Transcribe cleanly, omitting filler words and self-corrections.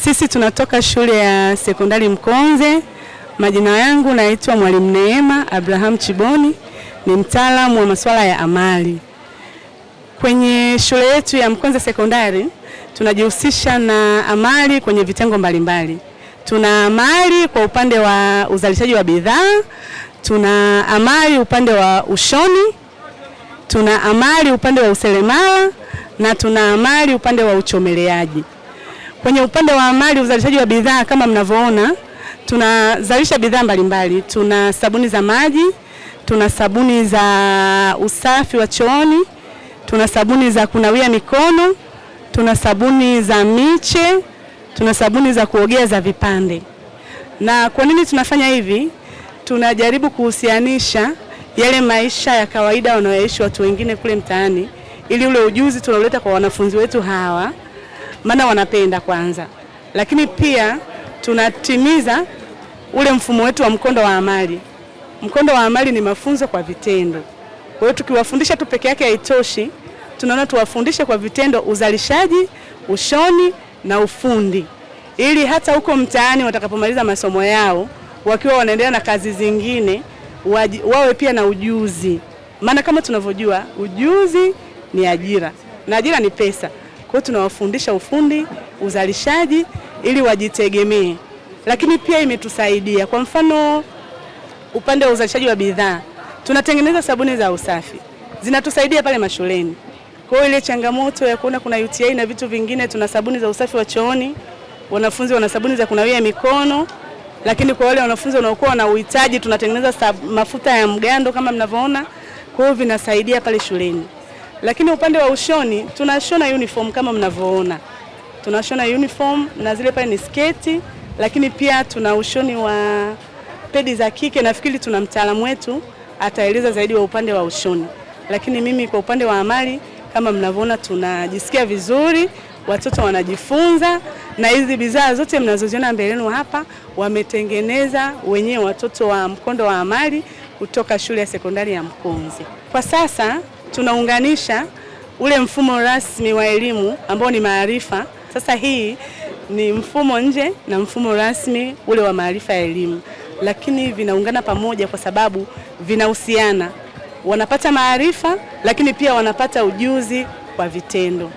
Sisi tunatoka shule ya sekondari Mkonze. Majina yangu naitwa Mwalimu Neema Abraham Chiboni, ni mtaalamu wa masuala ya amali. Kwenye shule yetu ya Mkonze sekondari tunajihusisha na amali kwenye vitengo mbalimbali. Tuna amali kwa upande wa uzalishaji wa bidhaa, tuna amali upande wa ushoni, tuna amali upande wa useremala na tuna amali upande wa uchomeleaji. Kwenye upande wa amali uzalishaji wa bidhaa, kama mnavyoona, tunazalisha bidhaa mbalimbali. Tuna sabuni za maji, tuna sabuni za usafi wa chooni, tuna sabuni za kunawia mikono, tuna sabuni za miche, tuna sabuni za kuogea za vipande. Na kwa nini tunafanya hivi? Tunajaribu kuhusianisha yale maisha ya kawaida wanaoishi watu wengine kule mtaani, ili ule ujuzi tunauleta kwa wanafunzi wetu hawa, maana wanapenda kwanza. Lakini pia tunatimiza ule mfumo wetu wa mkondo wa amali. Mkondo wa amali ni mafunzo kwa vitendo. Kwa hiyo tukiwafundisha tu peke yake haitoshi, tunaona tuwafundishe kwa vitendo uzalishaji, ushoni na ufundi, ili hata huko mtaani watakapomaliza masomo yao, wakiwa wanaendelea na kazi zingine, wawe pia na ujuzi. Maana kama tunavyojua, ujuzi ni ajira na ajira ni pesa. Kwa hiyo tunawafundisha ufundi, uzalishaji ili wajitegemee. Lakini pia imetusaidia, kwa mfano upande wa uzalishaji wa bidhaa, tunatengeneza sabuni za usafi. Zinatusaidia pale mashuleni. Kwa hiyo ile changamoto ya kuona kuna UTI na vitu vingine, tuna sabuni za usafi wa chooni, wanafunzi wana sabuni za kunawia mikono. Lakini kwa wale wanafunzi wanaokuwa na uhitaji, tunatengeneza mafuta ya mgando kama mnavyoona. Kwa hiyo vinasaidia pale shuleni. Lakini upande wa ushoni, tunashona uniform kama mnavyoona. Tunashona uniform na zile pale ni sketi, lakini pia tuna ushoni wa pedi za kike. Nafikiri tuna mtaalamu wetu ataeleza zaidi wa upande wa ushoni. Lakini mimi kwa upande wa amali, kama mnavyoona, tunajisikia vizuri, watoto wanajifunza, na hizi bidhaa zote mnazoziona mbele yenu hapa wametengeneza wenyewe watoto wa mkondo wa amali kutoka shule ya sekondari ya Mkonze. Kwa sasa tunaunganisha ule mfumo rasmi wa elimu ambao ni maarifa. Sasa hii ni mfumo nje na mfumo rasmi ule wa maarifa ya elimu, lakini vinaungana pamoja kwa sababu vinahusiana. Wanapata maarifa, lakini pia wanapata ujuzi kwa vitendo.